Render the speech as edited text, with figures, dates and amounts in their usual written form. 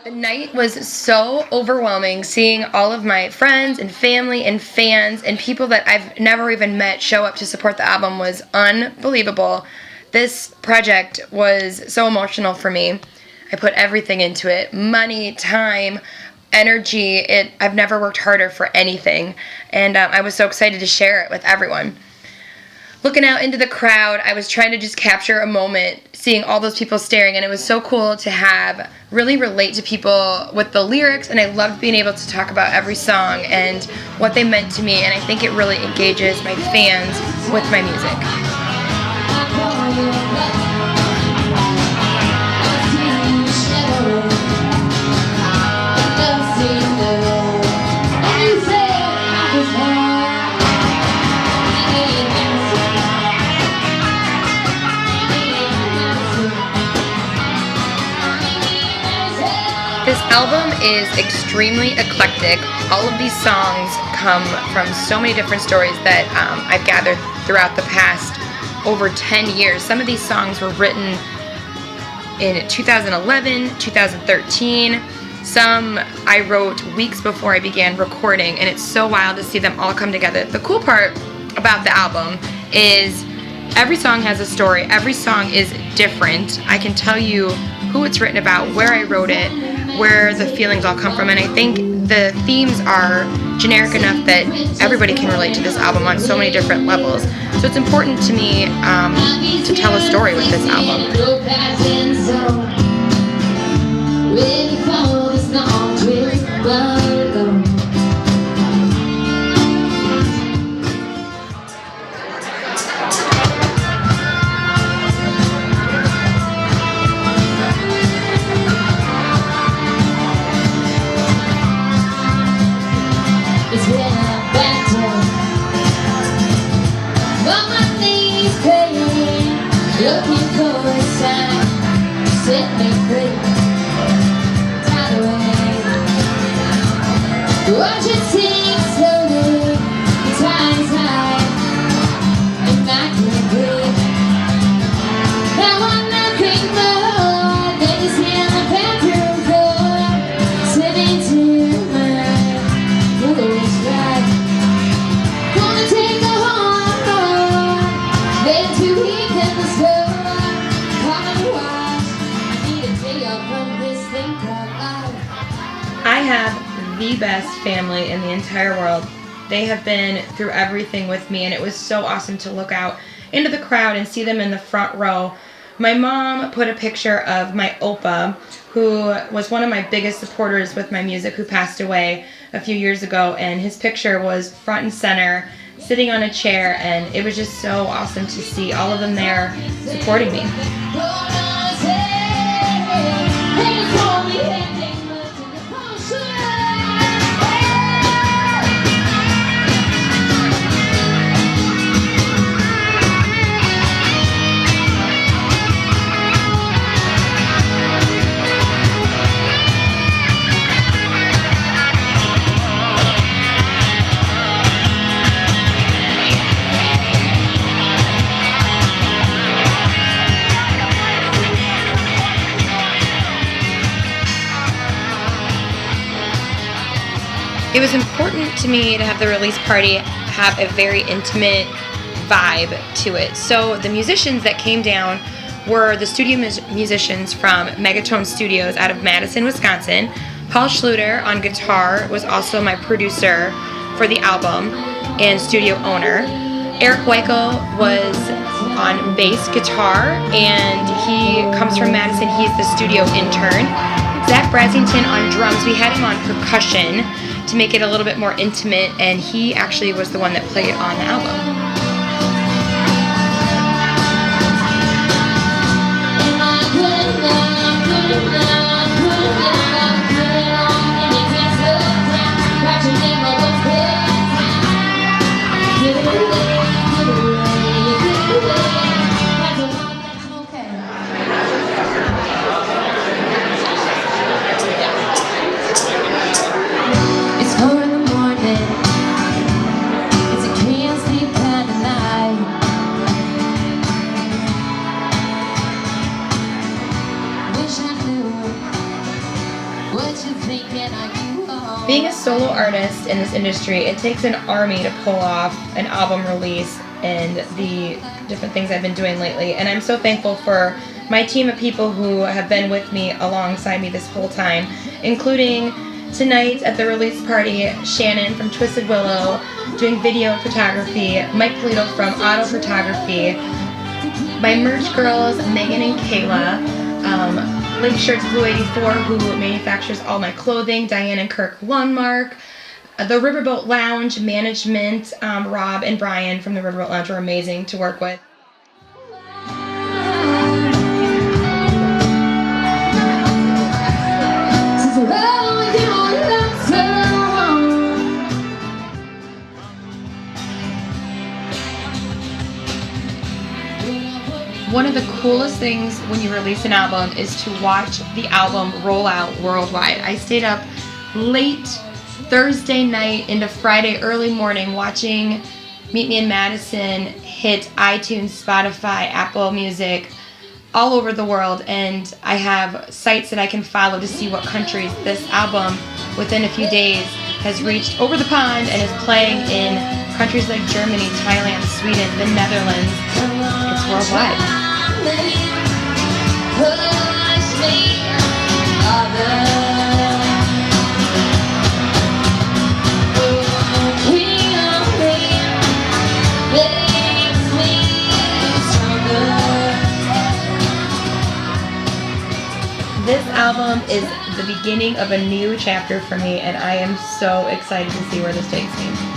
The night was so overwhelming seeing all of my friends and family and fans and people that I've never even met show up to support the album was unbelievable. This project was so emotional for me. I put everything into it, money, time, energy. I've never worked harder for anything, and I was so excited to share it with everyone. Looking out into the crowd, I was trying to just capture a moment, seeing all those people staring, and it was so cool to have really relate to people with the lyrics, and I loved being able to talk about every song and what they meant to me, and I think it really engages my fans with my music. This album is extremely eclectic. All of these songs come from so many different stories that I've gathered throughout the past over 10 years. Some of these songs were written in 2011, 2013. Some I wrote weeks before I began recording, and it's so wild to see them all come together. The cool part about the album is every song has a story. Every song is different. I can tell you who it's written about, where I wrote it, where the feelings all come from, and I think the themes are generic enough that everybody can relate to this album on so many different levels. So it's important to me to tell a story with this album. It's been a battle, but my knees praying, looking for a sign to set me free. Tied away, watch it sink slowly. The tide's high, and I can't breathe. Now I'm nothing more than this here on the bathroom floor, slipping to my foolish life. Gonna take a home, then to heat in the store. Coming to watch, I need a day off from this thing called life. I have the best family in the entire world. They have been through everything with me, and it was so awesome to look out into the crowd and see them in the front row. My mom put a picture of my Opa, who was one of my biggest supporters with my music, who passed away a few years ago, and his picture was front and center, sitting on a chair, and it was just so awesome to see all of them there supporting me. It was important to me to have the release party have a very intimate vibe to it. So the musicians that came down were the studio musicians from Megatone Studios out of Madison, Wisconsin. Paul Schluter on guitar was also my producer for the album and studio owner. Eric Weichel was on bass guitar, and he comes from Madison. He's the studio intern. Zach Brasington on drums. We had him on percussion to make it a little bit more intimate, and he actually was the one that played on the album. It's 4 in the morning. It's a can't sleep. What you thinking? Are you home? Being a solo artist in this industry, it takes an army to pull off an album release and the different things I've been doing lately. And I'm so thankful for my team of people who have been with me alongside me this whole time, including tonight at the release party, Shannon from Twisted Willow doing video and photography, Mike Polito from Auto Photography, my merch girls, Megan and Kayla, Link Shirts Blue 84, who manufactures all my clothing, Diane and Kirk Lundmark, the Riverboat Lounge management, Rob and Brian from the Riverboat Lounge were amazing to work with. One of the coolest things when you release an album is to watch the album roll out worldwide. I stayed up late Thursday night into Friday early morning watching Meet Me in Madison hit iTunes, Spotify, Apple Music, all over the world, and I have sites that I can follow to see what countries this album within a few days has reached over the pond and is playing in countries like Germany, Thailand, Sweden, the Netherlands. It's worldwide. This album is the beginning of a new chapter for me, and I am so excited to see where this takes me.